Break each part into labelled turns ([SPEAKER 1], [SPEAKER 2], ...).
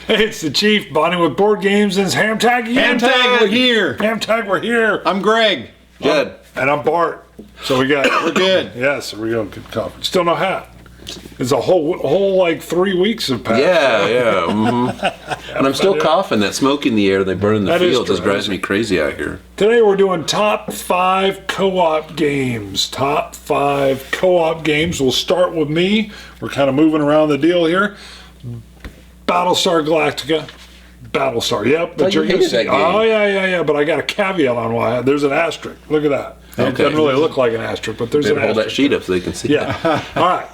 [SPEAKER 1] Hey, it's the Chief, bonding with board games, and it's HAMTAG.
[SPEAKER 2] HAMTAG, we're here.
[SPEAKER 1] HAMTAG, we're here.
[SPEAKER 2] I'm Greg.
[SPEAKER 3] Judd.
[SPEAKER 1] And I'm Bart. So we're
[SPEAKER 2] good.
[SPEAKER 1] Yes, we go. Good conference. Still no hat. It's a whole like 3 weeks of passed.
[SPEAKER 3] Yeah. Mm-hmm. And I'm still coughing. That smoke in the air they burn in the field just drives me crazy out here.
[SPEAKER 1] Today we're doing top 5 co-op games. Top 5 co-op games. We'll start with me. We're kind of moving around the deal here. Battlestar Galactica. Battlestar, yep.
[SPEAKER 3] But you're hated that game.
[SPEAKER 1] Oh, yeah. But I got a caveat on why. There's an asterisk. Look at that.
[SPEAKER 3] Okay.
[SPEAKER 1] It doesn't really look like an asterisk, but there's an asterisk.
[SPEAKER 3] Hold that sheet up so they can see.
[SPEAKER 1] Yeah. All right.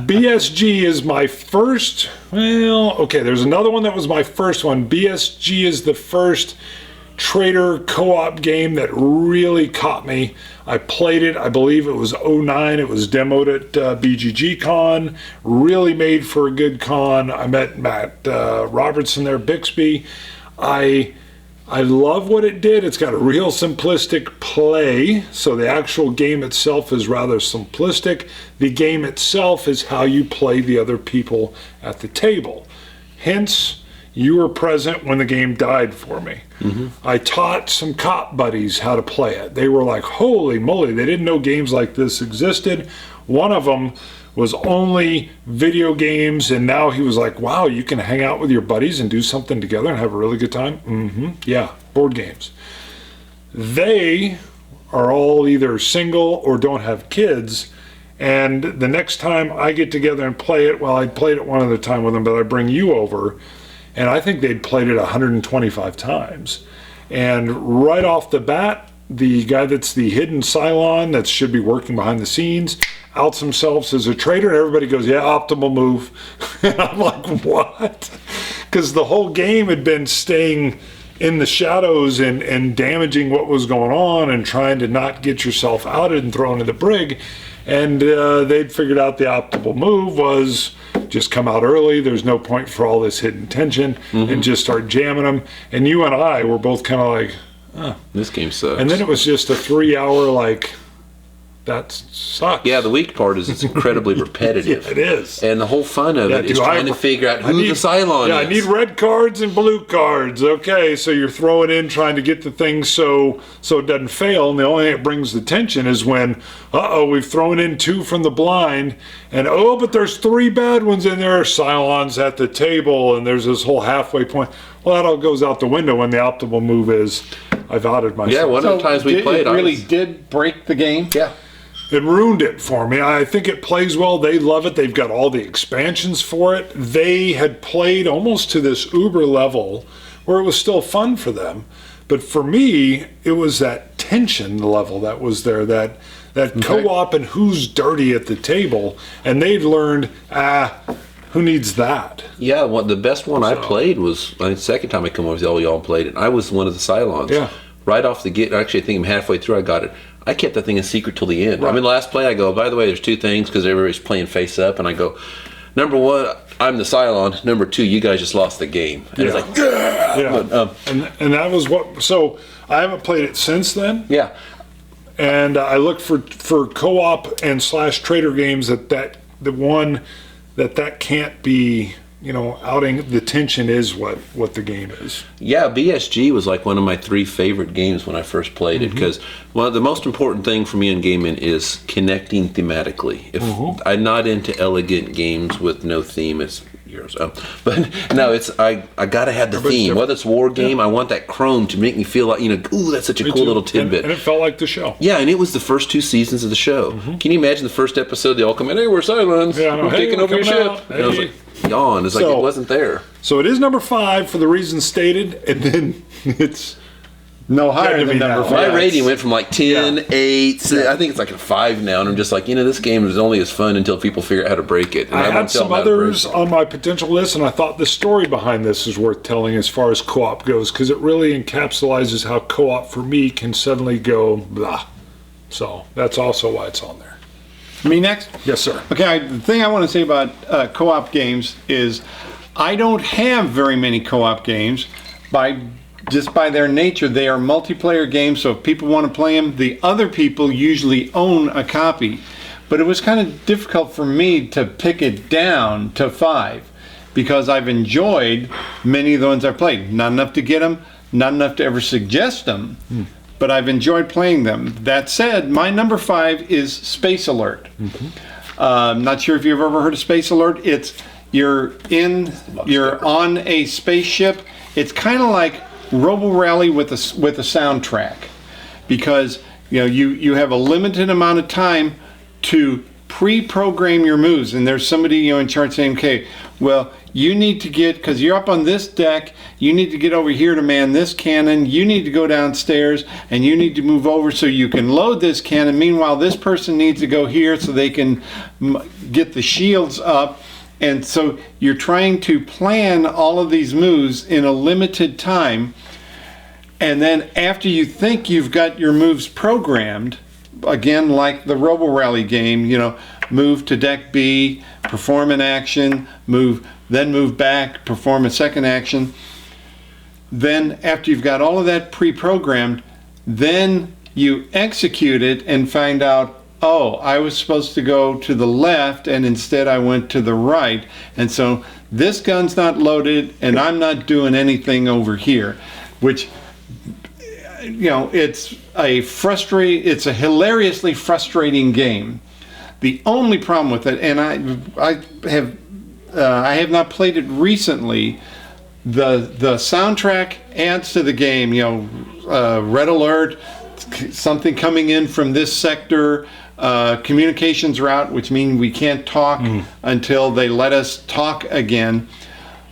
[SPEAKER 1] BSG is my first. Well, okay, there's another one that was my first one. BSG is the first trader co-op game that really caught me. I played it, I believe it was 2009. It was demoed at BGG Con. Really made for a good con. I met Matt Robertson there, Bixby. I love what it did. It's got a real simplistic play, so the actual game itself is rather simplistic. The game itself is how you play the other people at the table. Hence, you were present when the game died for me. Mm-hmm. I taught some cop buddies how to play it. They were like, holy moly, they didn't know games like this existed. One of them was only video games, and now he was like, wow, you can hang out with your buddies and do something together and have a really good time? Mm-hmm. Yeah, board games. They are all either single or don't have kids, and the next time I get together and play it, well, I played it one other time with them, but I bring you over, and I think they'd played it 125 times. And right off the bat, the guy that's the hidden Cylon that should be working behind the scenes outs himself as a traitor, and everybody goes, yeah, optimal move. And I'm like, what? Because the whole game had been staying in the shadows and damaging what was going on and trying to not get yourself outed and thrown in the brig. And they'd figured out the optimal move was just come out early. There's no point for all this hidden tension, and just start jamming them. And you and I were both kind of like, oh.
[SPEAKER 3] This game sucks.
[SPEAKER 1] And then it was just a 3-hour like, that sucks.
[SPEAKER 3] Yeah, the weak part is it's incredibly repetitive.
[SPEAKER 1] Yeah, it is.
[SPEAKER 3] And the whole fun of it is trying to figure out who the Cylon is.
[SPEAKER 1] Yeah, I need red cards and blue cards. Okay, so you're throwing in trying to get the thing so it doesn't fail. And the only thing that brings the tension is when, we've thrown in 2 from the blind. And, but there's 3 bad ones in there. Cylons at the table. And there's this whole halfway point. Well, that all goes out the window when the optimal move is I've outed myself.
[SPEAKER 3] Yeah, one of the times we played.
[SPEAKER 2] It really did break the game?
[SPEAKER 3] Yeah.
[SPEAKER 1] It ruined it for me. I think it plays well. They love it. They've got all the expansions for it. They had played almost to this uber level where it was still fun for them. But for me, it was that tension level that was there, that co-op and who's dirty at the table. And they'd learned, who needs that?
[SPEAKER 3] Yeah, the best one I played was, I think the second time I come over, y'all played it. I was one of the Cylons.
[SPEAKER 1] Yeah.
[SPEAKER 3] Right off the gate, actually I think I'm halfway through I got it. I kept that thing a secret till the end.
[SPEAKER 1] Right.
[SPEAKER 3] I mean, last play I go, by the way, there's 2 things because everybody's playing face up, and I go, number 1, I'm the Cylon. Number 2, you guys just lost the game. And it's like, yeah. But,
[SPEAKER 1] and that was what. So I haven't played it since then.
[SPEAKER 3] Yeah.
[SPEAKER 1] And I look for co-op and / trader games that can't be. Outing the tension is what the game is.
[SPEAKER 3] Yeah, BSG was like one of my 3 favorite games when I first played it because the most important thing for me in gaming is connecting thematically. If I'm not into elegant games with no theme, it's yours. But no, it's I gotta have the theme. Whether it's war game, I want that chrome to make me feel like ooh, that's such a cool little tidbit.
[SPEAKER 1] And it felt like the show.
[SPEAKER 3] Yeah, and it was the first 2 seasons of the show. Can you imagine the first episode? They all come in, hey, we're Cylons.
[SPEAKER 1] Yeah,
[SPEAKER 3] we're taking over your ship. And I was like, yawn. It's like it wasn't there.
[SPEAKER 1] So it is number 5 for the reasons stated, and then it's
[SPEAKER 2] no higher than number 5.
[SPEAKER 3] My rating went from like 10, 8, 6, I think it's like a 5 now, and I'm just like, this game is only as fun until people figure out how to break it. And
[SPEAKER 1] I had some others on my potential list, and I thought the story behind this is worth telling as far as co-op goes, because it really encapsulates how co-op for me can suddenly go blah. So that's also why it's on there.
[SPEAKER 2] Me next?
[SPEAKER 1] Yes, sir.
[SPEAKER 2] Okay, the thing I want to say about co-op games is I don't have very many co-op games. Just by their nature, they are multiplayer games, so if people want to play them, the other people usually own a copy. But it was kind of difficult for me to pick it down to 5. because I've enjoyed many of the ones I've played. Not enough to get them, not enough to ever suggest them, but I've enjoyed playing them. That said, my number 5 is Space Alert. I'm not sure if you've ever heard of Space Alert. You're on a spaceship. It's kind of like Robo Rally with a soundtrack, because you have a limited amount of time to pre-program your moves, and there's somebody in charge saying, okay, well, you need to get, because you're up on this deck, you need to get over here to man this cannon, you need to go downstairs, and you need to move over so you can load this cannon. Meanwhile, this person needs to go here so they can get the shields up. And so you're trying to plan all of these moves in a limited time, and then after you think you've got your moves programmed, again, like the Robo Rally game, move to deck B, perform an action, then move back, perform a second action. Then after you've got all of that pre-programmed, then you execute it and find out, oh, I was supposed to go to the left and instead I went to the right. And so this gun's not loaded and I'm not doing anything over here, which, it's a hilariously frustrating game. The only problem with it, and I have not played it recently, the soundtrack adds to the game, red alert, something coming in from this sector, communications route, which means we can't talk until they let us talk again.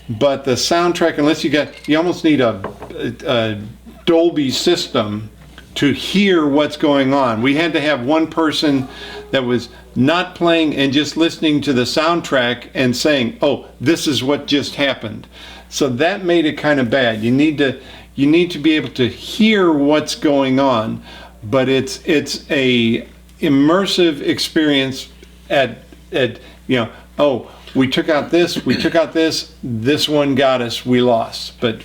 [SPEAKER 2] But the soundtrack, unless you almost need a Dolby system to hear what's going on. We had to have one person that was not playing and just listening to the soundtrack and saying, oh, this is what just happened. So that made it kind of bad. You need to be able to hear what's going on, but it's a immersive experience oh, we took out this, this one got us, we lost. But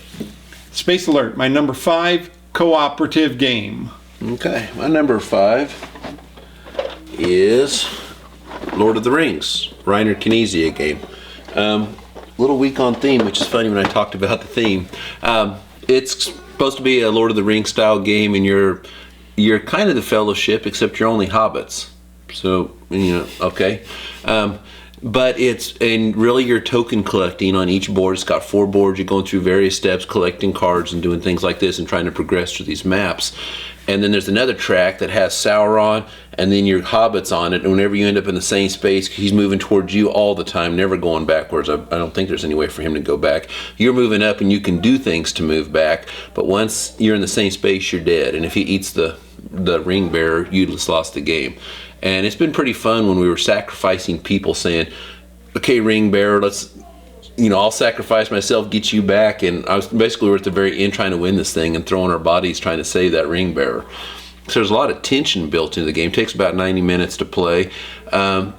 [SPEAKER 2] Space Alert, my number 5 cooperative game.
[SPEAKER 3] Okay, my number 5 is Lord of the Rings, Reiner Knizia game. Little weak on theme, which is funny when I talked about the theme. It's supposed to be a Lord of the Rings style game, and you're kind of the Fellowship, except you're only hobbits. So, okay. But really you're token collecting on each board. It's got 4 boards. You're going through various steps, collecting cards and doing things like this and trying to progress through these maps. And then there's another track that has Sauron and then your hobbits on it. And whenever you end up in the same space, he's moving towards you all the time, never going backwards. I don't think there's any way for him to go back. You're moving up and you can do things to move back. But once you're in the same space, you're dead. And if he eats the ring bearer, you just lost the game. And it's been pretty fun when we were sacrificing people, saying, okay, ring bearer, I'll sacrifice myself, get you back. And we're at the very end trying to win this thing and throwing our bodies trying to save that ring bearer. So there's a lot of tension built into the game. It takes about 90 minutes to play. I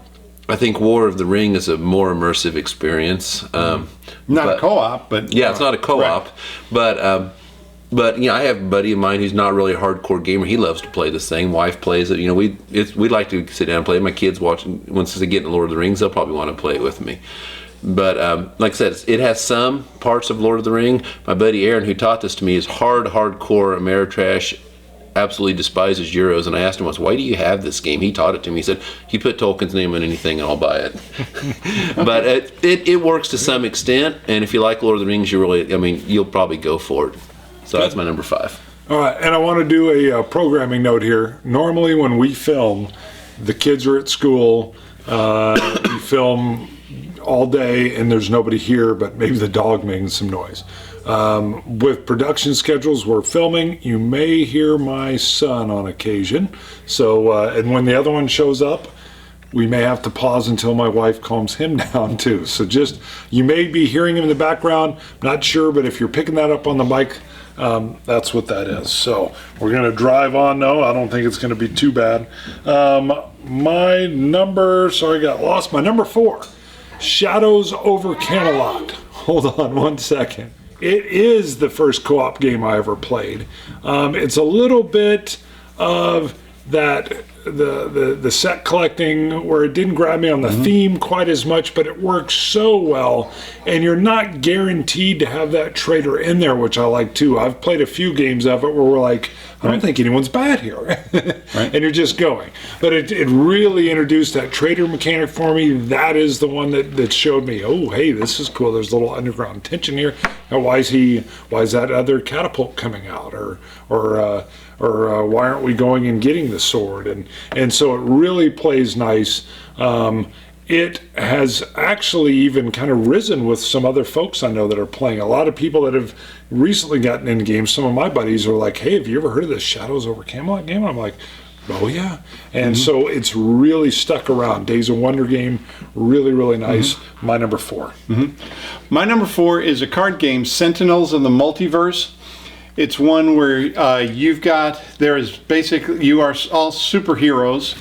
[SPEAKER 3] think War of the Ring is a more immersive experience.
[SPEAKER 2] Not a co-op, but...
[SPEAKER 3] Yeah, it's not a co-op. Right. But I have a buddy of mine who's not really a hardcore gamer. He loves to play this thing. Wife plays it. We like to sit down and play it. My kids watching. Once they get into Lord of the Rings, they'll probably want to play it with me. But like I said, it has some parts of Lord of the Ring. My buddy Aaron, who taught this to me, is hardcore Ameritrash. Absolutely despises Euros. And I asked him once, why do you have this game? He taught it to me. He said, you put Tolkien's name on anything and I'll buy it. But it works to some extent. And if you like Lord of the Rings, you'll probably go for it. So that's my number 5.
[SPEAKER 1] All right, and I want to do a programming note here. Normally when we film, the kids are at school, we film all day and there's nobody here, but maybe the dog making some noise. With production schedules we're filming, you may hear my son on occasion. So, and when the other one shows up, we may have to pause until my wife calms him down too. So you may be hearing him in the background, not sure, but if you're picking that up on the mic, that's what that is. So we're going to drive on. No, I don't think it's going to be too bad. My number 4, Shadows over Camelot. Hold on one second. It is the first co-op game I ever played. It's a little bit of that the set collecting, where it didn't grab me on the theme quite as much, but it works so well. And you're not guaranteed to have that trader in there, which I like too. I've played a few games of it where we're like, I don't think anyone's bad here. And you're just going. But it really introduced that trader mechanic for me. That is the one that showed me, oh, hey, this is cool. There's a little underground tension here. Now, why is that other catapult coming out? Or why aren't we going and getting the sword? And so it really plays nice. It has actually even kind of risen with some other folks I know that are playing. A lot of people that have recently gotten into games, some of my buddies are like, hey, have you ever heard of this Shadows over Camelot game? And I'm like, oh yeah. And so it's really stuck around. Days of Wonder game, really, really nice. My number 4.
[SPEAKER 2] My number 4 is a card game, Sentinels in the Multiverse. It's one where you are all superheroes,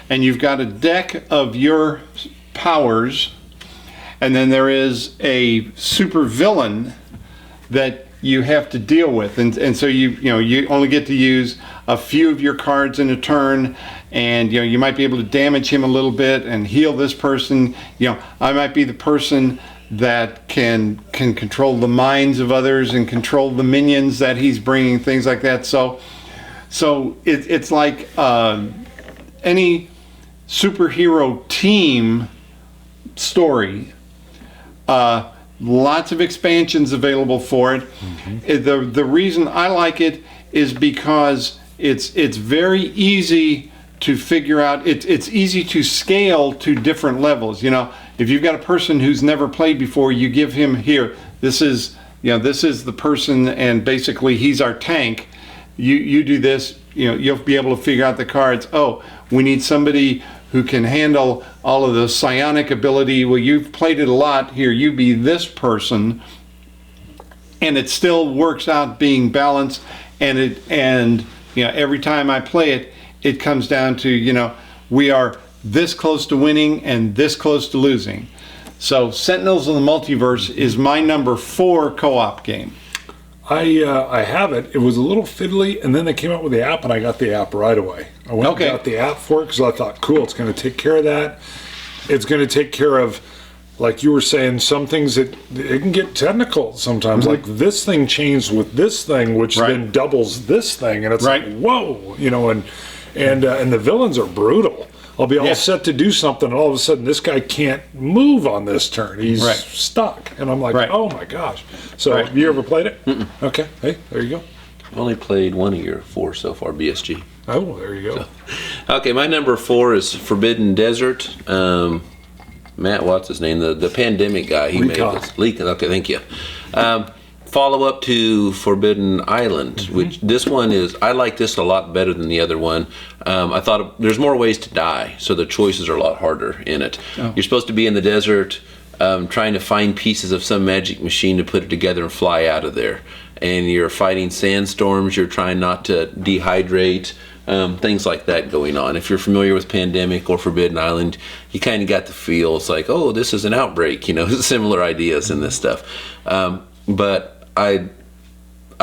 [SPEAKER 2] and you've got a deck of your powers, and then there is a super villain that you have to deal with, and so you only get to use a few of your cards in a turn, and you might be able to damage him a little bit and heal this person. I might be the person that can control the minds of others and control the minions that he's bringing, things like that. So it's like any superhero team story. Lots of expansions available for it. The reason I like it is because it's very easy to figure out. It's easy to scale to different levels. If you've got a person who's never played before, you give him here. This is the person, and basically he's our tank. You do this. You'll be able to figure out the cards. Oh, we need somebody who can handle all of the psionic ability. Well, you've played it a lot. Here, you be this person, and it still works out being balanced. And every time I play it, it comes down to we are this close to winning and this close to losing. So Sentinels of the Multiverse is my number 4 co-op game.
[SPEAKER 1] I have it. It was a little fiddly, and then they came out with the app, and I got the app right away. I went and got the app for it because I thought, cool, it's going to take care of that. It's going to take care of, like you were saying, some things that it can get technical sometimes. Like this thing changed with this thing, which then doubles this thing, and it's like, whoa, and the villains are brutal. I'll be all set to do something, and all of a sudden this guy can't move on this turn. He's stuck. And I'm like, oh my gosh. So have you ever played it? Okay. Hey, there you go.
[SPEAKER 3] I've only played one of your 4 so far, BSG.
[SPEAKER 1] Oh, there you go.
[SPEAKER 3] Okay, my number 4 is Forbidden Desert. Matt, what's his name? The pandemic guy. He made this. Okay, thank you. Follow-up to Forbidden Island, which this one is, I like this a lot better than the other one. I thought there's more ways to die, so the choices are a lot harder in it. You're supposed to be in the desert trying to find pieces of some magic machine to put it together and fly out of there. And you're fighting sandstorms, you're trying not to dehydrate, things like that going on. If you're familiar with Pandemic or Forbidden Island, you kind of got the feel. It's like, oh, this is an outbreak, similar ideas in this stuff. But I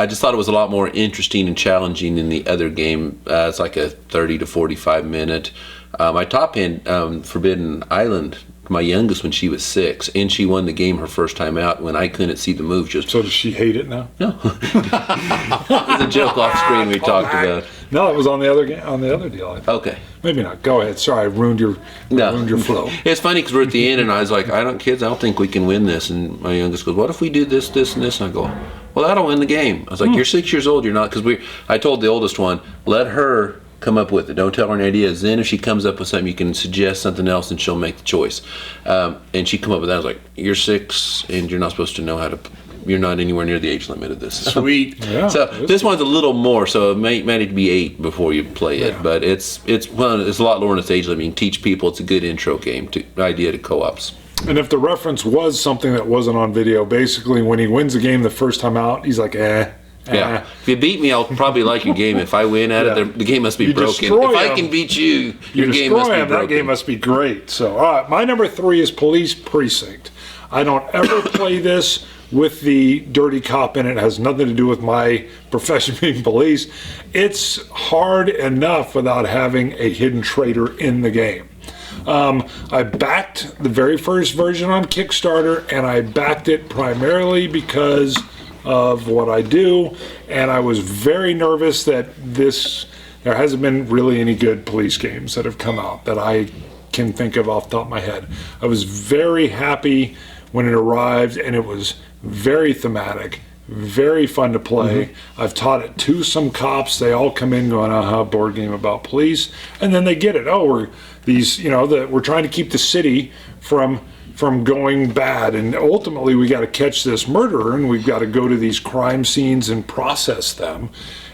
[SPEAKER 3] just thought it was a lot more interesting and challenging than the other game. It's like a 30 to 45 minute. My top end, Forbidden Island, my youngest when she was 6, and she won the game her first time out when I couldn't see the move.
[SPEAKER 1] So does she hate it now?
[SPEAKER 3] No. It was a joke off screen we talked about.
[SPEAKER 1] No, it was on the other game, on the other deal. I think.
[SPEAKER 3] Okay.
[SPEAKER 1] Maybe not. Go ahead. Sorry, I ruined your flow.
[SPEAKER 3] It's funny because we're at the end, and I was like, kids, I don't think we can win this. And my youngest goes, what if we do this, this, and this? And I go, well, that'll win the game. I was like, you're 6 years old. You're not, because I told the oldest one, let her come up with it. Don't tell her any ideas. Then if she comes up with something, you can suggest something else, and she'll make the choice. And she come up with that. I was like, you're 6, and you're not supposed to know how to. You're not anywhere near the age limit of this.
[SPEAKER 2] Sweet.
[SPEAKER 1] Yeah,
[SPEAKER 3] so this one's a little more. So it might need to be 8 before you play it. But it's a lot lower than its age limit. You can teach people. It's a good intro game idea to co-ops.
[SPEAKER 1] And if the reference was something that wasn't on video, basically when he wins a game the first time out, he's like, Yeah.
[SPEAKER 3] If you beat me, I'll probably like your game. If I win at it, the game must be broken. If I can beat you, your game must be broken.
[SPEAKER 1] That game must be great. So, all right, my number 3 is Police Precinct. I don't ever play this with the dirty cop in it. It has nothing to do with my profession being police. It's hard enough without having a hidden traitor in the game. I backed the very first version on Kickstarter, and I backed it primarily because of what I do, and I was very nervous that there hasn't been really any good police games that have come out that I can think of off the top of my head. I was very happy when it arrived, and it was very thematic, very fun to play. I've taught it to some cops. They all come in going, board game about police, and then they get it. We're trying to keep the city from going bad, and ultimately we got to catch this murderer, and we've got to go to these crime scenes and process them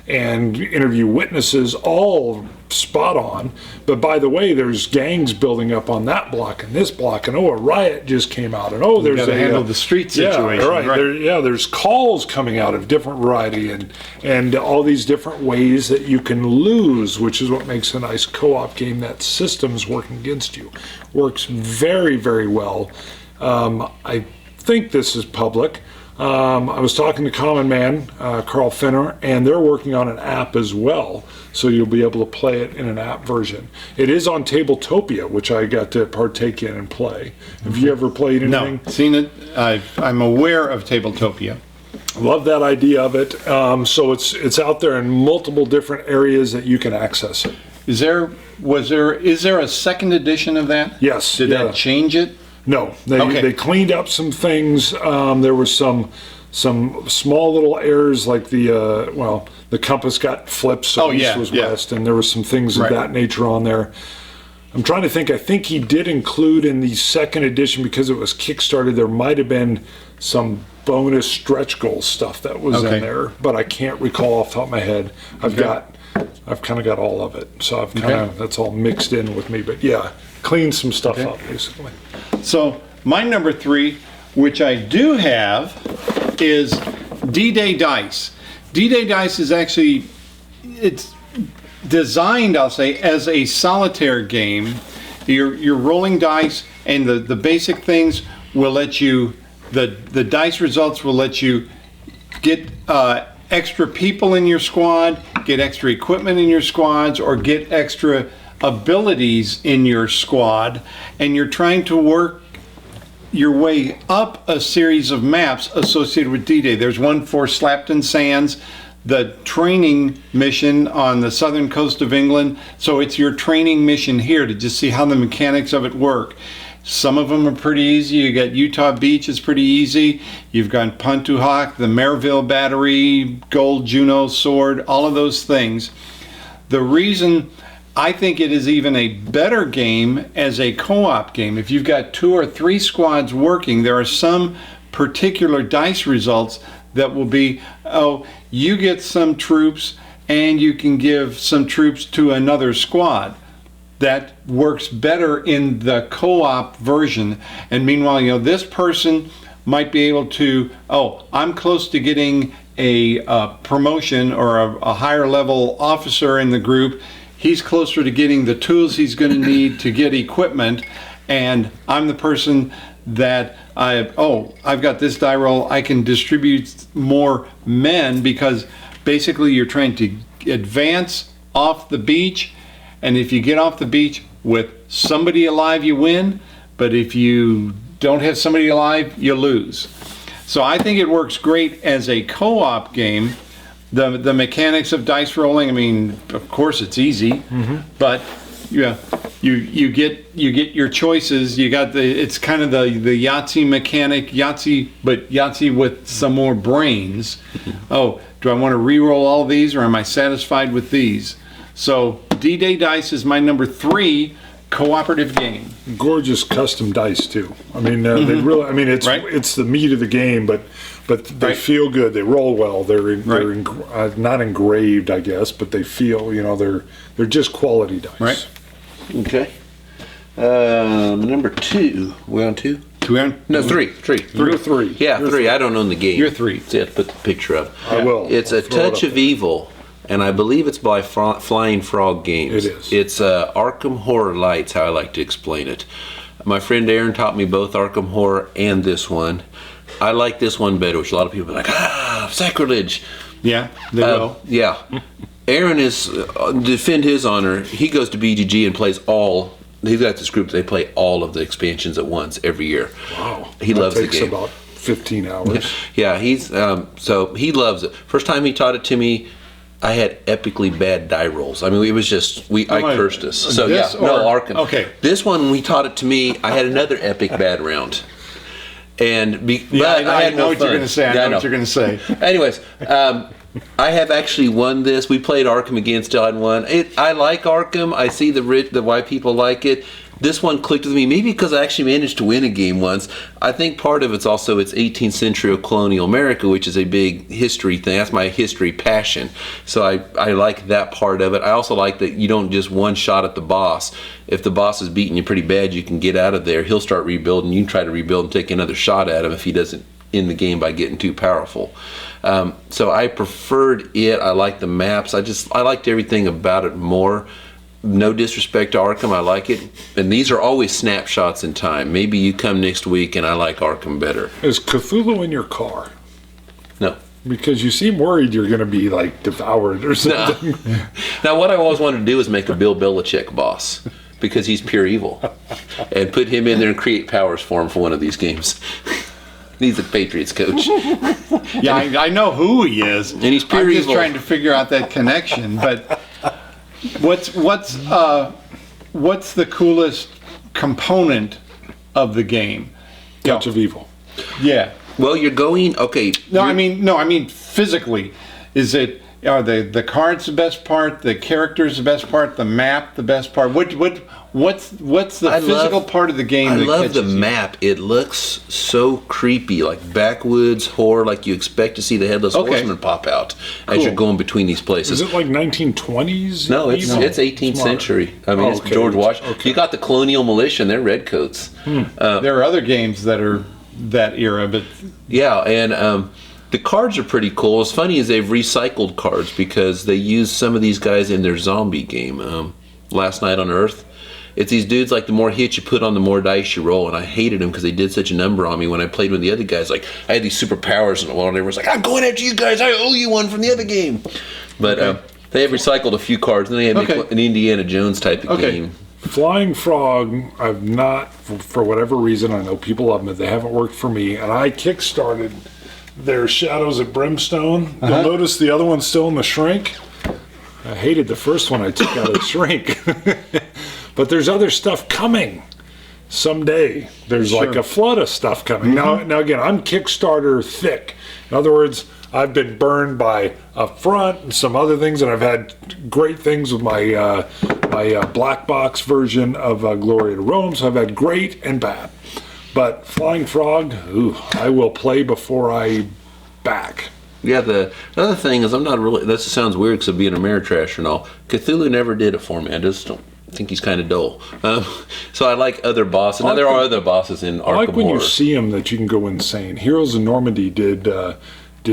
[SPEAKER 1] and interview witnesses, all spot on. But by the way, there's gangs building up on that block and this block, and a riot just came out, and there's
[SPEAKER 2] got to handle the street situation.
[SPEAKER 1] Yeah, right. There's calls coming out of different variety and all these different ways that you can lose, which is what makes a nice co-op game. That system's working against you works very, very well. I think this is public. I was talking to Common Man, Carl Finner, and they're working on an app as well, so you'll be able to play it in an app version. It is on Tabletopia, which I got to partake in and play. Have you ever played anything?
[SPEAKER 2] No, seen it. I'm aware of Tabletopia.
[SPEAKER 1] Love that idea of it. So it's out there in multiple different areas that you can access it.
[SPEAKER 2] Is there a second edition of that?
[SPEAKER 1] Yes.
[SPEAKER 2] Did that change it?
[SPEAKER 1] No, they cleaned up some things. There was some small little errors, like the compass got flipped, so east was west, and there was some things of that nature on there. I'm trying to think. I think he did include in the second edition, because it was Kickstarted, there might have been some bonus stretch goal stuff that was in there, but I can't recall off the top of my head. I've kind of got all of it, so that's all mixed in with me. But yeah, cleaned some stuff up basically.
[SPEAKER 2] So my number 3, which I do have, is D-Day Dice. D-Day Dice is actually, it's designed, I'll say, as a solitaire game. You're rolling dice, and the basic things will let you, the dice results will let you get extra people in your squad, get extra equipment in your squads, or get extra abilities in your squad, and you're trying to work your way up a series of maps associated with D-Day. There's one for Slapton Sands, the training mission on the southern coast of England. So it's your training mission here to just see how the mechanics of it work. Some of them are pretty easy. You got Utah Beach is pretty easy. You've got Pontotoc, the Maryville Battery, Gold Juno Sword, all of those things. The reason I think it is even a better game as a co-op game, if you've got 2 or 3 squads working, there are some particular dice results that will be, you get some troops and you can give some troops to another squad. That works better in the co-op version. And meanwhile, this person might be able to, I'm close to getting a promotion or a higher level officer in the group. He's closer to getting the tools he's going to need to get equipment, and I'm the person that I've got this die roll. I can distribute more men, because basically you're trying to advance off the beach, and if you get off the beach with somebody alive, you win, but if you don't have somebody alive, you lose. So I think it works great as a co-op game. The mechanics of dice rolling, I mean, of course it's easy, but you get your choices. You got it's kind of the Yahtzee mechanic, but Yahtzee with some more brains. Do I want to re-roll all of these, or am I satisfied with these? So D-Day Dice is my number 3 cooperative game.
[SPEAKER 1] Gorgeous custom dice too. I mean, they really. I mean, it's the meat of the game, but they feel good. They roll well. They're not engraved, I guess, but they feel. They're just quality dice.
[SPEAKER 2] Right.
[SPEAKER 3] Okay. Number 2. We're on 2. No, 3.
[SPEAKER 1] You're 3.
[SPEAKER 3] Yeah, 3. I don't own the game.
[SPEAKER 2] You're 3.
[SPEAKER 3] See, I have to put the picture up.
[SPEAKER 1] I will.
[SPEAKER 3] It's A Touch of Evil, and I believe it's by Flying Frog Games.
[SPEAKER 1] It is.
[SPEAKER 3] It's Arkham Horror Lights, how I like to explain it. My friend Aaron taught me both Arkham Horror and this one. I like this one better, which a lot of people are like, sacrilege.
[SPEAKER 2] Yeah, they will.
[SPEAKER 3] Yeah. Aaron is, defend his honor, he goes to BGG and plays he's got this group, they play all of the expansions at once every year.
[SPEAKER 1] Wow.
[SPEAKER 3] He loves the game.
[SPEAKER 1] Takes about 15 hours.
[SPEAKER 3] Yeah, he's, so he loves it. First time he taught it to me, I had epically bad die rolls. I mean, it was just, I cursed us. So Arkham.
[SPEAKER 2] Okay.
[SPEAKER 3] This one, when he taught it to me, I had another epic bad round. And
[SPEAKER 2] I know what you're going to say. I know what you're going to say.
[SPEAKER 3] Anyways, I have actually won this. We played Arkham again, still hadn't won. I like Arkham. I see the why people like it. This one clicked with me, maybe because I actually managed to win a game once. I think part of it's also it's 18th century colonial America, which is a big history thing. That's my history passion. So I like that part of it. I also like that you don't just one shot at the boss. If the boss is beating you pretty bad, you can get out of there. He'll start rebuilding. You can try to rebuild and take another shot at him if he doesn't end the game by getting too powerful. So I preferred it. I like the maps. I liked everything about it more. No disrespect to Arkham, I like it. And these are always snapshots in time. Maybe you come next week and I like Arkham better.
[SPEAKER 1] Is Cthulhu in your car?
[SPEAKER 3] No.
[SPEAKER 1] Because you seem worried you're going to be like devoured or something.
[SPEAKER 3] No. Now, what I always wanted to do is make a Bill Belichick boss because he's pure evil, and put him in there and create powers for him for one of these games. He's the Patriots coach.
[SPEAKER 2] Yeah, I know who he is,
[SPEAKER 3] and he's pure
[SPEAKER 2] I'm just
[SPEAKER 3] evil.
[SPEAKER 2] trying to figure out that connection. But what's the coolest component of the game?
[SPEAKER 1] Touch of evil.
[SPEAKER 2] Yeah.
[SPEAKER 3] Well, you're going okay.
[SPEAKER 2] No, I mean physically. Is it? Are the cards the best part? The characters the best part? The map the best part? What's the physical part of the game?
[SPEAKER 3] I
[SPEAKER 2] that
[SPEAKER 3] love the
[SPEAKER 2] catches you?
[SPEAKER 3] map. It looks so creepy, like backwoods horror, like you expect to see the headless horseman pop out as you're going between these places.
[SPEAKER 1] Is it like 1920s?
[SPEAKER 3] No, it's 18th century. I mean, it's George Washington.
[SPEAKER 1] Okay.
[SPEAKER 3] You got the colonial militia and their redcoats.
[SPEAKER 2] There are other games that are that era, but
[SPEAKER 3] Yeah, and the cards are pretty cool. What's funny is they've recycled cards because they used some of these guys in their zombie game, Last Night on Earth. It's these dudes, like, the more hits you put on, the more dice you roll, and I hated them because they did such a number on me when I played with the other guys. Like, I had these superpowers, and everyone's like, I'm going after you guys, I owe you one from the other game. But they have recycled a few cards, and they have an Indiana Jones type of game.
[SPEAKER 1] Flying Frog, I've not, for whatever reason, I know people love them, but they haven't worked for me, and I kickstarted their Shadows of Brimstone. You'll notice the other one's still in the shrink. I hated the first one I took out of the shrink. But there's other stuff coming someday. There's like a flood of stuff coming. Now again, I'm Kickstarter thick. In other words, I've been burned by Upfront and some other things, and I've had great things with my black box version of Glory to Rome, so I've had great and bad. But Flying Frog, I will play before I back.
[SPEAKER 3] Yeah, the other thing is I'm not really, that sounds weird because of being Ameritrash and all. Cthulhu never did it for me. I just don't think he's kind of dull. So I like other bosses. Now there are other bosses in Arkham
[SPEAKER 1] I like when
[SPEAKER 3] Horror.
[SPEAKER 1] you see them that you can go insane. Heroes of Normandy did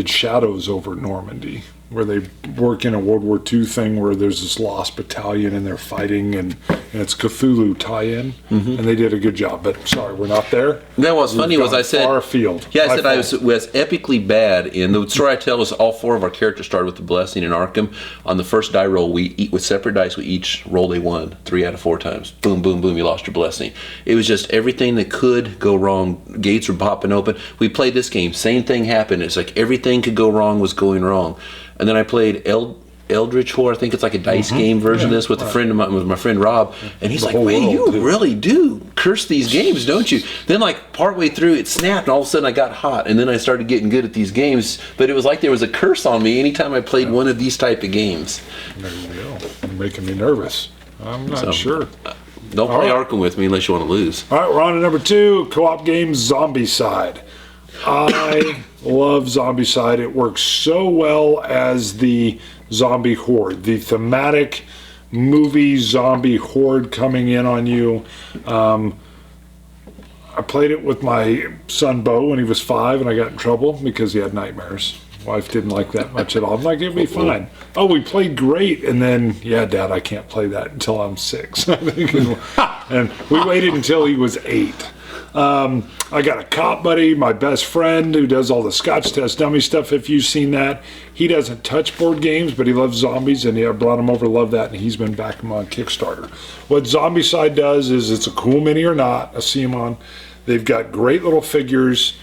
[SPEAKER 1] Shadows over Normandy, where they work in a World War II thing where there's this lost battalion and they're fighting, and it's Cthulhu tie-in, and they did a good job. But sorry, we're not there.
[SPEAKER 3] Then what's funny was I said
[SPEAKER 1] far afield.
[SPEAKER 3] Yeah, I said I was epically bad. In the story I tell is all four of our characters started with the blessing in Arkham. On the first die roll, with separate dice, we each rolled a 1 3 out of 4 times. Boom, boom, boom, you lost your blessing. It was just everything that could go wrong. Gates were popping open. We played this game, same thing happened. It's like everything could go wrong was going wrong. And then I played Eldritch Horror. I think it's like a dice game version of this with a friend of mine, with my friend Rob, and he's like, "Wait, you really do curse these games, don't you?" Then, like partway through, it snapped, and all of a sudden I got hot, and then I started getting good at these games. But it was like there was a curse on me anytime I played one of these type of games.
[SPEAKER 1] There you go. You're making me nervous. I'm not sure.
[SPEAKER 3] Don't play Arkham with me unless you want to lose.
[SPEAKER 1] All right, we're on to number 2, co-op game Zombicide. I love Zombicide. It works so well as the zombie horde, the thematic movie zombie horde coming in on you. I played it with my son Bo when he was 5, and I got in trouble because he had nightmares. Wife didn't like that much at all. I'm like, it'll be fine. Oh, we played great, and then, yeah, Dad, I can't play that until I'm 6. And we waited until he was 8. I got a cop buddy, my best friend, who does all the Scotch test dummy stuff, if you've seen that. He doesn't touch board games, but he loves zombies, and I brought him over to love that, and he's been backing him on Kickstarter. What Zombicide does is, it's a cool mini or not, I see him on. They've got great little figures.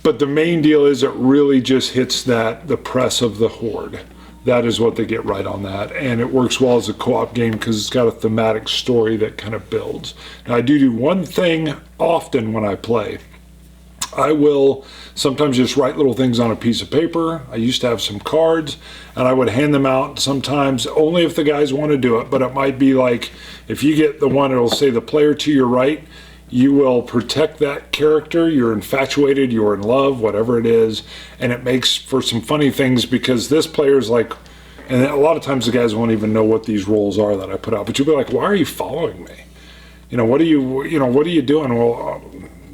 [SPEAKER 1] But the main deal is it really just hits the press of the Horde. That is what they get right on that. And it works well as a co-op game because it's got a thematic story that kind of builds. Now, I do one thing often when I play. I will sometimes just write little things on a piece of paper. I used to have some cards, and I would hand them out sometimes only if the guys want to do it. But it might be like, if you get the one, it'll say the player to your right, you will protect that character. You're infatuated, you're in love, whatever it is. And it makes for some funny things because this player's like, and a lot of times the guys won't even know what these roles are that I put out. But you'll be like, why are you following me? What are you doing? Well,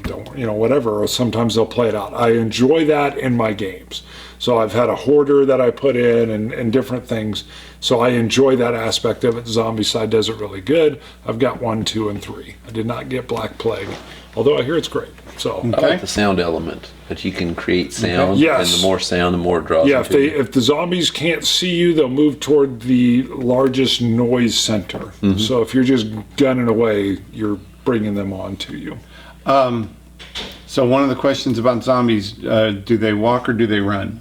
[SPEAKER 1] don't, whatever. Or sometimes they'll play it out. I enjoy that in my games. So I've had a hoarder that I put in and different things. So I enjoy that aspect of it. Zombicide does it really good. I've got 1, 2, and 3. I did not get Black Plague, although I hear it's great. So
[SPEAKER 3] I like the sound element, that you can create sound,
[SPEAKER 1] Yes.
[SPEAKER 3] and the more sound, the more it draws.
[SPEAKER 1] Yeah,
[SPEAKER 3] them to you.
[SPEAKER 1] if the zombies can't see you, they'll move toward the largest noise center. So if you're just gunning away, you're bringing them on to you.
[SPEAKER 2] So one of the questions about zombies, do they walk or do they run?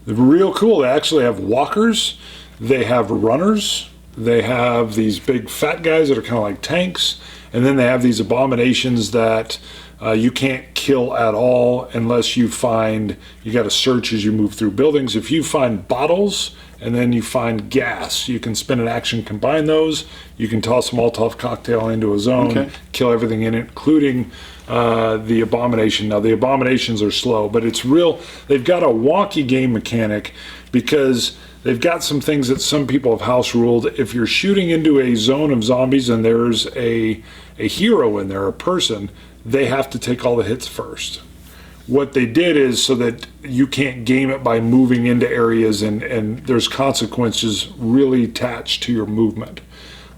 [SPEAKER 1] They're real cool. They actually have walkers. They have runners. They have these big fat guys that are kind of like tanks. And then they have these abominations that you can't kill at all unless you got to search as you move through buildings. If you find bottles and then you find gas, you can spin an action, combine those. You can toss a Molotov cocktail into a zone, kill everything in it, including the abomination. Now, the abominations are slow, but it's real. They've got a wonky game mechanic because they've got some things that some people have house ruled. If you're shooting into a zone of zombies and there's a hero in there, a person, they have to take all the hits first. What they did is so that you can't game it by moving into areas and there's consequences really attached to your movement.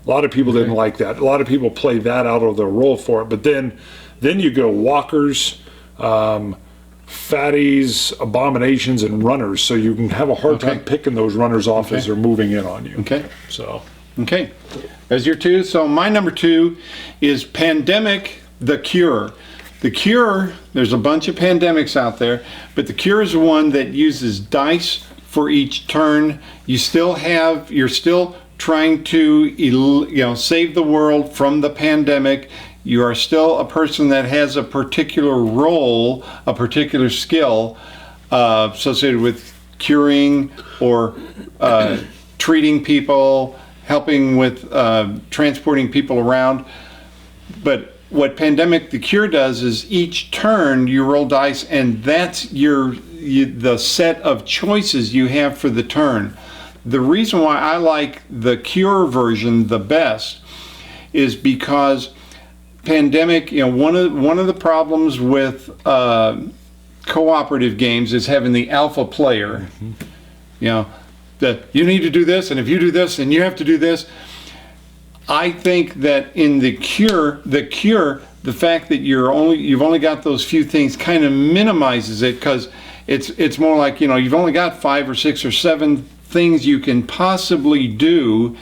[SPEAKER 1] A lot of people didn't like that. A lot of people play that out of their role for it. But then you go walkers, fatties, abominations, and runners. So you can have a hard time picking those runners off as they're moving in on you.
[SPEAKER 2] Okay. As your 2. So my number 2 is Pandemic: The Cure. The Cure, there's a bunch of pandemics out there, but The Cure is one that uses dice for each turn. You're still trying to save the world from the pandemic. You are still a person that has a particular role, a particular skill associated with curing or treating people, helping with transporting people around. But what Pandemic: The Cure does is each turn you roll dice, and that's the set of choices you have for the turn. The reason why I like the Cure version the best is because Pandemic, one of the problems with cooperative games is having the alpha player. That you need to do this, and if you do this, then you have to do this. I think that in the Cure, the fact that you've only got those few things kind of minimizes it, because it's more like you've only got 5 or 6 or 7 things you can possibly do,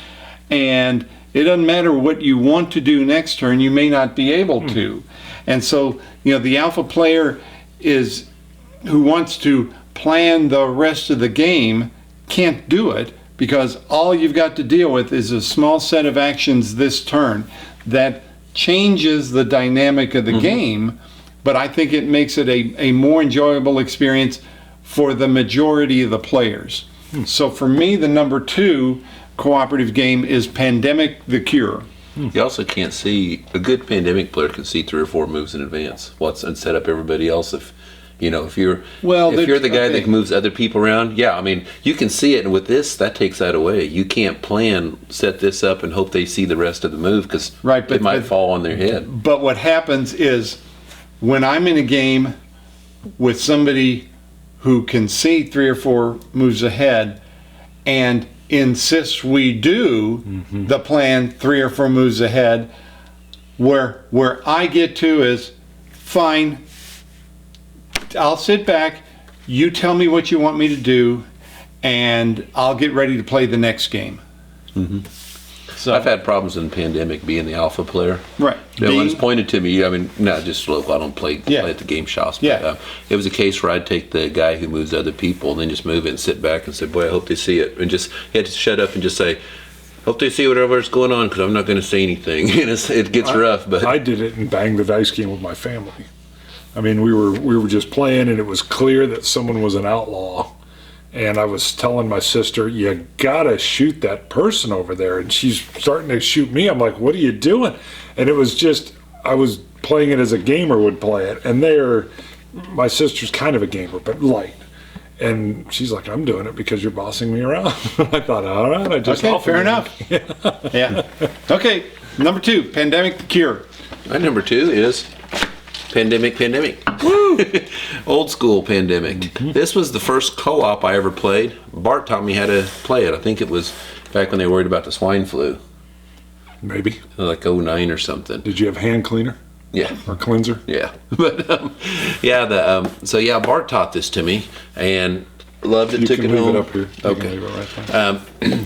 [SPEAKER 2] and it doesn't matter what you want to do next turn, you may not be able to. And so the alpha player who wants to plan the rest of the game can't do it, because all you've got to deal with is a small set of actions this turn that changes the dynamic of the game, but I think it makes it a more enjoyable experience for the majority of the players. So for me, the number 2 cooperative game is Pandemic: The Cure.
[SPEAKER 3] You also can't see, a good pandemic player can see 3 or 4 moves in advance. And set up everybody else. If you're the guy that moves other people around, you can see it, and with this, that takes that away. You can't set this up and hope they see the rest of the move, because it might fall on their head.
[SPEAKER 2] But what happens is, when I'm in a game with somebody who can see 3 or 4 moves ahead and insists we do the plan 3 or 4 moves ahead, Where I get to is, fine, I'll sit back, you tell me what you want me to do, and I'll get ready to play the next game. So
[SPEAKER 3] I've had problems in the pandemic being the alpha player.
[SPEAKER 2] Right.
[SPEAKER 3] No one's pointed to me. I mean, not just local. I don't play at the game shops. But,
[SPEAKER 2] Yeah.
[SPEAKER 3] it was a case where I'd take the guy who moves other people and then just move it and sit back and say, boy, I hope they see it. And just, he had to shut up and just say, hope they see whatever's going on because I'm not going to say anything. And it gets rough. But
[SPEAKER 1] I did it and banged the dice game with my family. I mean, we were just playing, and it was clear that someone was an outlaw. And I was telling my sister, you gotta shoot that person over there. And she's starting to shoot me. I'm like, what are you doing? And it was just, I was playing it as a gamer would play it. And my sister's kind of a gamer, but light. And she's like, I'm doing it because you're bossing me around. I thought, all right, I just
[SPEAKER 2] okay, fair enough. Yeah. Okay, number 2, Pandemic the Cure.
[SPEAKER 3] my number 2 is Pandemic. Woo! Old school Pandemic. This was the first co-op I ever played. Bart taught me how to play it. I think it was back when they were worried about the swine flu.
[SPEAKER 1] Maybe.
[SPEAKER 3] Like 09 or something.
[SPEAKER 1] Did you have hand cleaner
[SPEAKER 3] Yeah.
[SPEAKER 1] or cleanser?
[SPEAKER 3] Yeah. But Bart taught this to me and loved it.
[SPEAKER 1] You
[SPEAKER 3] took
[SPEAKER 1] can
[SPEAKER 3] it
[SPEAKER 1] leave
[SPEAKER 3] home.
[SPEAKER 1] it up here. You
[SPEAKER 3] Okay.
[SPEAKER 1] can leave it right there.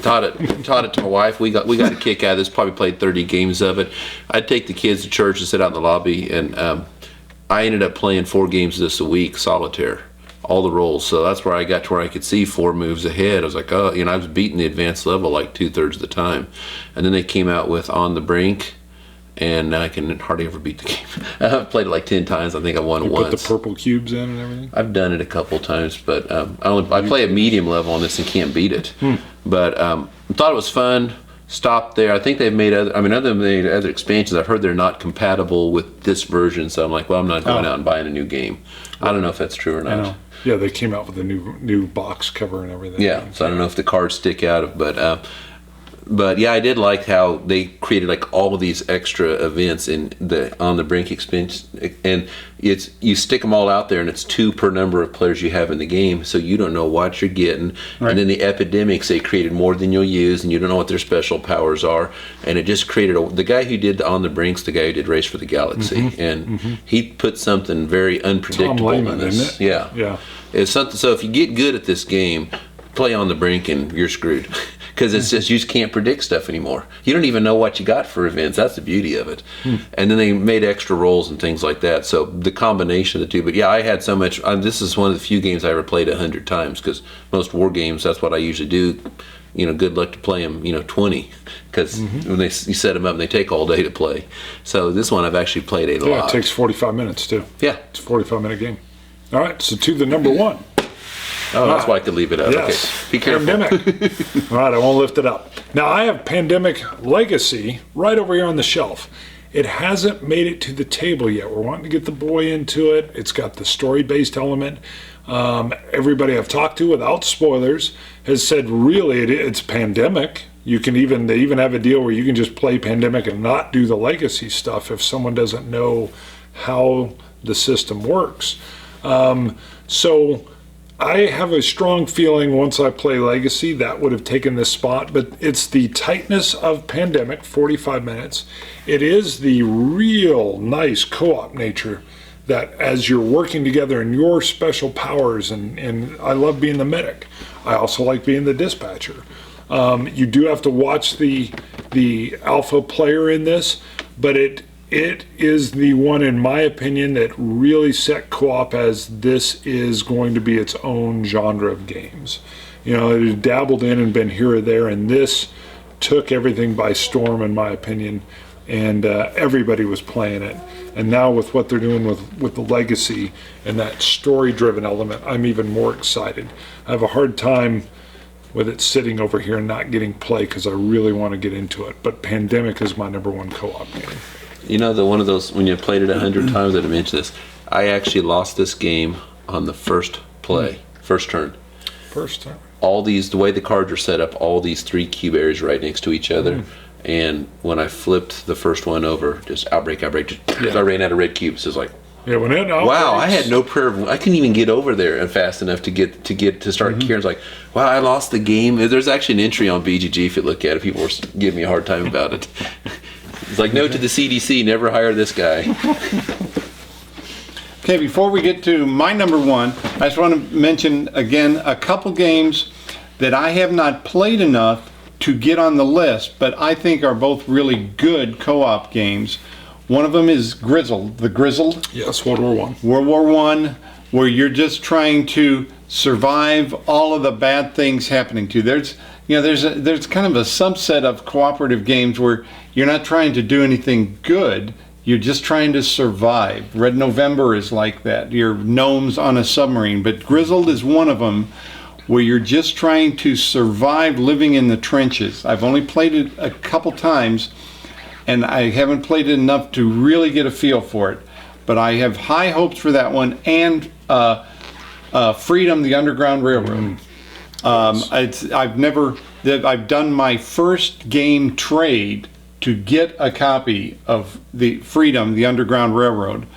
[SPEAKER 3] Taught it to my wife. We got a kick out of this. Probably played 30 games of it. I'd take the kids to church and sit out in the lobby, and I ended up playing 4 games of this a week, solitaire, all the rolls. So that's where I got to where I could see 4 moves ahead. I was like, oh, I was beating the advanced level like 2/3 of the time. And then they came out with On the Brink, and I can hardly ever beat the game. I've played it like 10 times. I think I won it once.
[SPEAKER 1] Put the purple cubes in and everything?
[SPEAKER 3] I've done it a couple times, but I play a medium level on this and can't beat it. But thought it was fun. Stopped there. I think they've made other than the other expansions, I've heard they're not compatible with this version. So I'm like, well, I'm not going out and buying a new game. I don't know if that's true or not.
[SPEAKER 1] I know. Yeah, they came out with a new box cover and everything.
[SPEAKER 3] Yeah, so I don't know if the cards stick out, but yeah, I did like how they created like all of these extra events in the On the Brink expansion, and you stick them all out there, and it's 2 per number of players you have in the game, so you don't know what you're getting. Right. And then the epidemics, they created more than you'll use, and you don't know what their special powers are, and it just created the guy who did On the Brink's the guy who did Race for the Galaxy, and he put something very unpredictable
[SPEAKER 1] Tom Lehman,
[SPEAKER 3] in this.
[SPEAKER 1] isn't it?
[SPEAKER 3] Yeah, it's something. So if you get good at this game, play On the Brink, and you're screwed. Because it's just, you just can't predict stuff anymore. You don't even know what you got for events. That's the beauty of it. And then they made extra rolls and things like that. So the combination of the two. But yeah, I had so much. This is one of the few games I ever played 100 times. Because most war games, that's what I usually do. Good luck to play them. 20. Because when you set them up, and they take all day to play. So this one I've actually played a lot.
[SPEAKER 1] Yeah, it takes 45 minutes too.
[SPEAKER 3] Yeah,
[SPEAKER 1] it's a 45-minute game. All right, so to the number 1.
[SPEAKER 3] Oh, that's why I could leave it up.
[SPEAKER 1] Yes.
[SPEAKER 3] Okay. Be careful.
[SPEAKER 1] Pandemic. All right, I won't lift it up. Now, I have Pandemic Legacy right over here on the shelf. It hasn't made it to the table yet. We're wanting to get the boy into it. It's got the story-based element. Everybody I've talked to, without spoilers, has said really it's Pandemic. They even have a deal where you can just play Pandemic and not do the Legacy stuff if someone doesn't know how the system works. So I have a strong feeling once I play Legacy that would have taken this spot, but it's the tightness of Pandemic, 45 minutes. It is the real nice co-op nature that as you're working together in your special powers, and I love being the medic. I also like being the dispatcher. You do have to watch the alpha player in this, but it is the one, in my opinion, that really set co-op as this is going to be its own genre of games. It had dabbled in and been here or there, and this took everything by storm, in my opinion, and everybody was playing it. And now with what they're doing with the Legacy and that story-driven element, I'm even more excited. I have a hard time with it sitting over here and not getting play because I really want to get into it. But Pandemic is my number 1 co-op game.
[SPEAKER 3] One of those, when you played it 100 times, I mentioned this. I actually lost this game on the first play, first turn.
[SPEAKER 1] First turn.
[SPEAKER 3] The way the cards are set up, all these 3 cube areas right next to each other. And when I flipped the first one over, just outbreak, I ran out of red cubes. It's like, wow, I had no prayer. I couldn't even get over there fast enough to get to start caring. It's like, wow, I lost the game. There's actually an entry on BGG if you look at it. People were giving me a hard time about it. It's like, note to the CDC, never hire this guy.
[SPEAKER 2] Okay, before we get to my number one, I just want to mention again a couple games that I have not played enough to get on the list, but I think are both really good co-op games. One of them is Grizzled, The Grizzled.
[SPEAKER 1] Yes, World War One.
[SPEAKER 2] World War One, where you're just trying to survive all of the bad things happening to you. There's kind of a subset of cooperative games where you're not trying to do anything good. You're just trying to survive. Red November is like that. You're gnomes on a submarine, but Grizzled is one of them where you're just trying to survive living in the trenches. I've only played it a couple times, and I haven't played it enough to really get a feel for it. But I have high hopes for that one, and Freedom, the Underground Railroad. I've done my first game trade to get a copy of the Freedom, the Underground Railroad.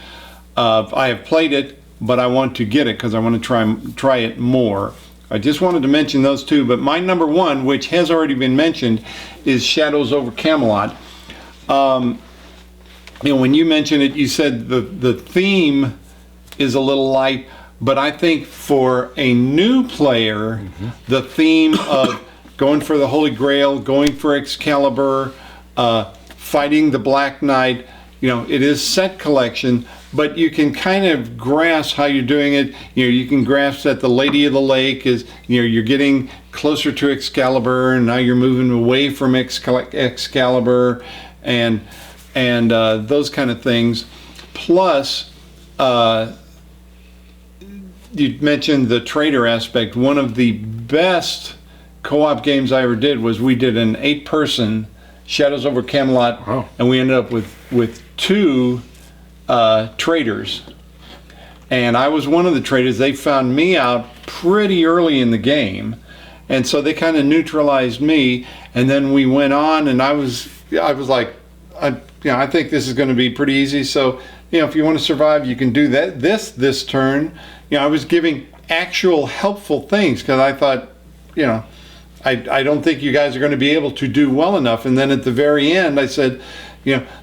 [SPEAKER 2] I have played it, but I want to get it because I want to try it more. I just wanted to mention those two, but my number one, which has already been mentioned, is Shadows over Camelot. When you mentioned it, you said the theme is a little light, but I think for a new player, the theme of going for the Holy Grail, going for Excalibur, fighting the Black Knight, it is set collection, but you can kind of grasp how you're doing it. You can grasp that the Lady of the Lake is, you're getting closer to Excalibur, and now you're moving away from Excalibur, and those kind of things. Plus, you mentioned the trader aspect. One of the best co-op games I ever did was we did an 8-person Shadows over Camelot,
[SPEAKER 1] wow.
[SPEAKER 2] And we ended up with 2 traders, and I was one of the traders. They found me out pretty early in the game, and so they kind of neutralized me, and then we went on, and I was like, I think this is going to be pretty easy. So if you want to survive, you can do that this turn. I was giving actual helpful things because I thought, I don't think you guys are going to be able to do well enough. And then at the very end, I said,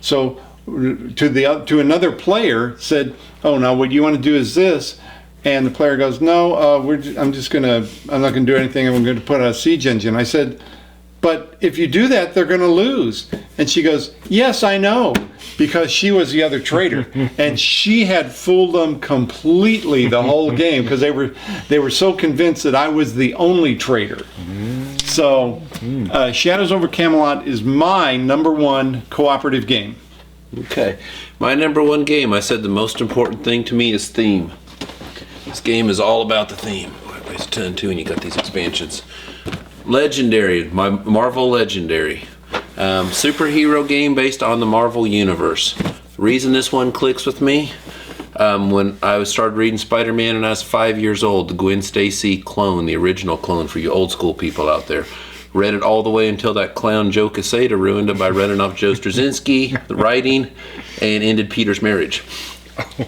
[SPEAKER 2] so to another player, said, oh, now what you want to do is this. And the player goes, no, I'm not going to do anything. I'm going to put a siege engine. I said, but if you do that, they're going to lose. And she goes, yes, I know, because she was the other trader, and she had fooled them completely the whole game because they were so convinced that I was the only trader. So, Shadows over Camelot is my number one cooperative game.
[SPEAKER 3] Okay, my number one game. I said the most important thing to me is theme. This game is all about the theme. It's 10-2, and you got these expansions. Legendary, my Marvel Legendary. Superhero game based on the Marvel Universe. The reason this one clicks with me, when I started reading Spider-Man and I was 5 years old, the Gwen Stacy clone, the original clone for you old school people out there. Read it all the way until that clown Joe Quesada ruined it by running off Joe Straczynski, the writing, and ended Peter's marriage.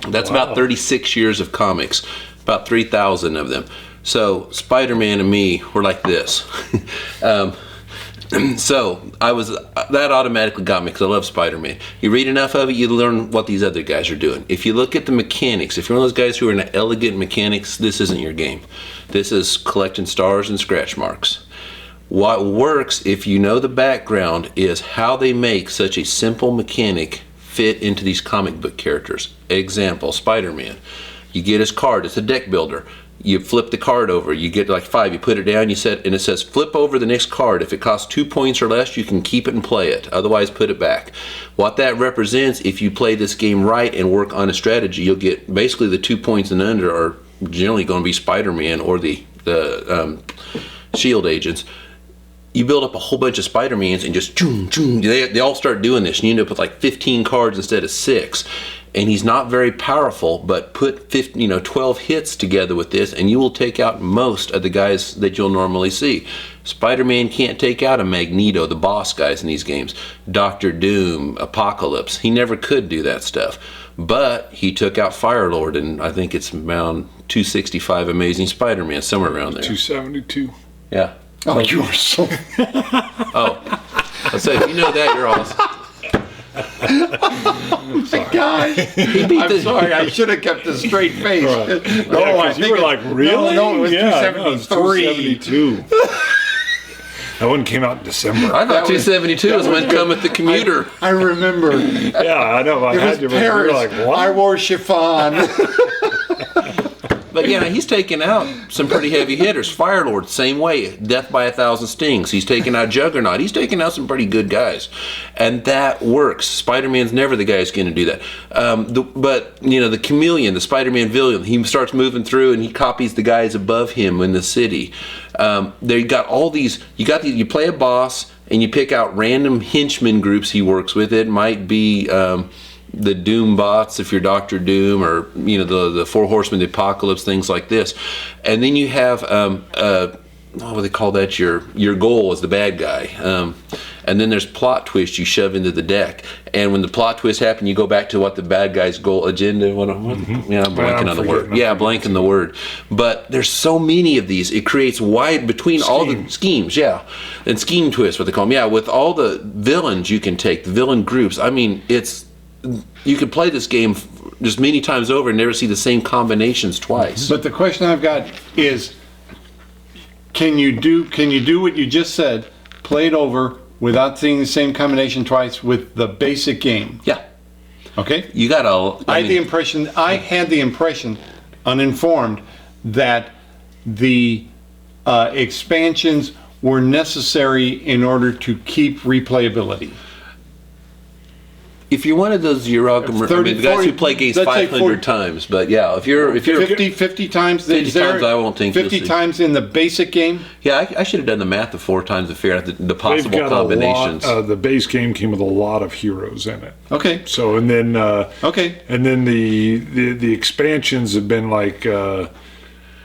[SPEAKER 3] That's about 36 years of comics, about 3,000 of them. So Spider-Man and me were like this. So that automatically got me because I love Spider-Man. You read enough of it, you learn what these other guys are doing. If you look at the mechanics, if you're one of those guys who are into elegant mechanics, this isn't your game. This is collecting stars and scratch marks. What works, if you know the background, is how they make such a simple mechanic fit into these comic book characters. Example, Spider-Man. You get his card, it's a deck builder. You flip the card over, you get like 5, you put it down, and it says flip over the next card. If it costs 2 points or less, you can keep it and play it. Otherwise, put it back. What that represents, if you play this game right and work on a strategy, you'll get basically the 2 points and under are generally going to be Spider-Man or the S.H.I.E.L.D. agents. You build up a whole bunch of Spider-Mans and just they all start doing this, and you end up with like 15 cards instead of 6. And he's not very powerful, but put 12 hits together with this, and you will take out most of the guys that you'll normally see. Spider-Man can't take out a Magneto, the boss guys in these games. Doctor Doom, Apocalypse, he never could do that stuff. But he took out Firelord, and I think it's around 265 Amazing Spider-Man, somewhere around there.
[SPEAKER 1] 272.
[SPEAKER 3] Yeah.
[SPEAKER 2] Oh, you are so...
[SPEAKER 3] Oh, I'll say, if you know that, you're awesome.
[SPEAKER 2] Guy, I'm sorry, I should have kept a straight face.
[SPEAKER 1] Right.
[SPEAKER 2] No,
[SPEAKER 1] Yeah,
[SPEAKER 2] I
[SPEAKER 1] 'cause you
[SPEAKER 2] think
[SPEAKER 1] were like, really?
[SPEAKER 2] No, it was
[SPEAKER 1] Yeah, no, it was
[SPEAKER 2] 273.
[SPEAKER 1] 272. That one came out in December.
[SPEAKER 3] I thought 272 was when Cometh the Commuter.
[SPEAKER 2] I remember. It
[SPEAKER 1] Yeah, I know. I
[SPEAKER 2] was
[SPEAKER 1] had you, but you were
[SPEAKER 2] Paris.
[SPEAKER 1] like, what?
[SPEAKER 2] I wore chiffon.
[SPEAKER 3] But yeah, he's taken out some pretty heavy hitters. Firelord, same way. Death by 1,000 Stings. He's taken out Juggernaut. He's taken out some pretty good guys. And that works. Spider-Man's never the guy who's going to do that. But, you know, the Chameleon, the Spider-Man villain, he starts moving through and he copies the guys above him in the city. They got all these, you play a boss and you pick out random henchmen groups he works with. It might be the Doom bots if you're Doctor Doom, or you know the Four Horsemen of the Apocalypse, things like this. And then you have what do they call that? Your goal is the bad guy. And then there's plot twists you shove into the deck. And when the plot twists happen, you go back to what the bad guy's goal agenda. Yeah, I'm blanking on the word. Yeah, blanking the word. But there's so many of these. It creates wide between all the schemes. Yeah, and scheme twists, what they call them. Yeah, with all the villains you can take, the villain groups. I mean, you could play this game just many times over and never see the same combinations twice.
[SPEAKER 2] But the question I've got is, can you do what you just said, play it over without seeing the same combination twice with the basic game?
[SPEAKER 3] Yeah.
[SPEAKER 2] Okay?
[SPEAKER 3] You got to...
[SPEAKER 2] I had the impression, uninformed, that the expansions were necessary in order to keep replayability.
[SPEAKER 3] If you're one of those the guys who play games 500 times, but yeah, if you're
[SPEAKER 2] 50 times,
[SPEAKER 3] 50 times, I won't think
[SPEAKER 2] 50 times in the basic game.
[SPEAKER 3] Yeah, I should have done the math of 4 times to figure out the possible
[SPEAKER 1] They've got
[SPEAKER 3] combinations.
[SPEAKER 1] A lot, the base game came with a lot of heroes in it.
[SPEAKER 2] Okay.
[SPEAKER 1] So and then
[SPEAKER 2] Okay.
[SPEAKER 1] and then the expansions have been like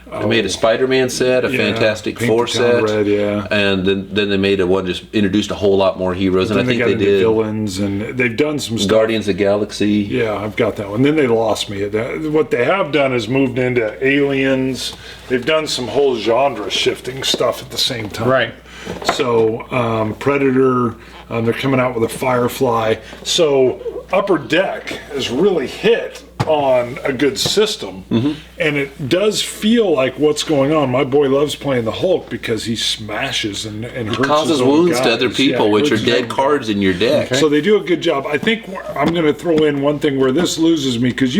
[SPEAKER 3] They made a Spider-Man set, a Fantastic
[SPEAKER 1] Paint
[SPEAKER 3] Four
[SPEAKER 1] the Town
[SPEAKER 3] set,
[SPEAKER 1] Red, yeah.
[SPEAKER 3] and then they made one just introduced a whole lot more heroes, and
[SPEAKER 1] then
[SPEAKER 3] I think
[SPEAKER 1] got
[SPEAKER 3] they
[SPEAKER 1] into
[SPEAKER 3] did
[SPEAKER 1] villains, and they've done some stuff.
[SPEAKER 3] Guardians of the Galaxy.
[SPEAKER 1] Yeah, I've got that one. Then they lost me. What they have done is moved into aliens. They've done some whole genre shifting stuff at the same time.
[SPEAKER 2] Right.
[SPEAKER 1] So Predator, they're coming out with a Firefly. So Upper Deck has really hit on a good system, and it does feel like what's going on. My boy loves playing the Hulk because he smashes and hurts
[SPEAKER 3] Causes
[SPEAKER 1] his own
[SPEAKER 3] wounds
[SPEAKER 1] guys.
[SPEAKER 3] to other people,
[SPEAKER 1] Yeah,
[SPEAKER 3] which are
[SPEAKER 1] hurts his
[SPEAKER 3] dead
[SPEAKER 1] own
[SPEAKER 3] cards in your deck.
[SPEAKER 1] So they do a good job. I think I'm going to throw in one thing where this loses me, because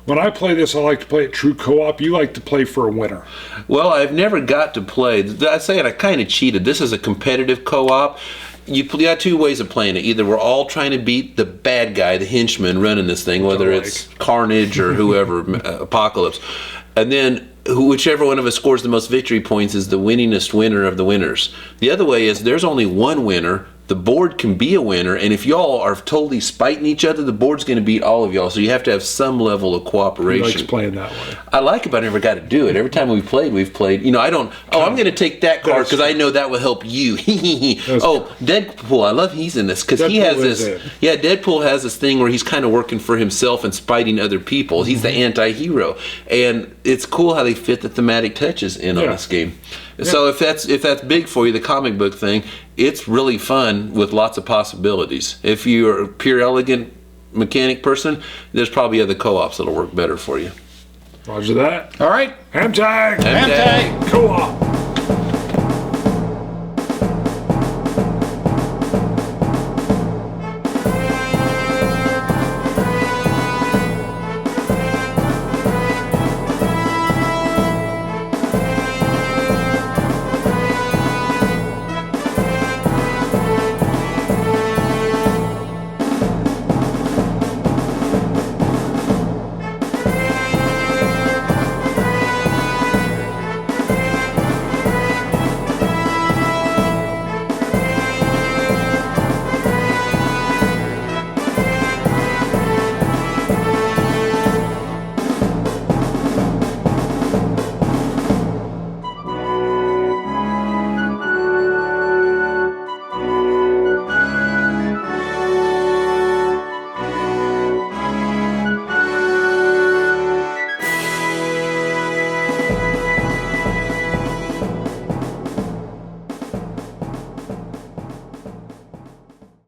[SPEAKER 1] when I play this, I like to play it true co-op. You like to play for a winner.
[SPEAKER 3] Well, I've never got to play. I say it, I kind of cheated. This is a competitive co-op. You got 2 ways of playing it. Either we're all trying to beat the bad guy, the henchman running this thing, whether it's Carnage or whoever, Apocalypse. And then whichever one of us scores the most victory points is the winningest winner of the winners. The other way is there's only one winner. The board can be a winner, and if y'all are totally spiting each other, the board's going to beat all of y'all. So you have to have some level of cooperation.
[SPEAKER 1] He likes playing that way.
[SPEAKER 3] I like it, but I never got to do it. Every time we've played. You know, I don't. Oh, I'm going to take that card because I know that will help you. Oh, Deadpool. I love he's in this because he has this. Yeah, Deadpool has this thing where he's kind of working for himself and spiting other people. He's the anti-hero, and it's cool how they fit the thematic touches in on this game. Yeah. So if that's big for you, the comic book thing, it's really fun with lots of possibilities. If you're a pure elegant mechanic person, there's probably other co-ops that'll work better for you.
[SPEAKER 1] Roger that.
[SPEAKER 2] All right.
[SPEAKER 1] HAMTAG.
[SPEAKER 3] HAMTAG.
[SPEAKER 1] Co-op.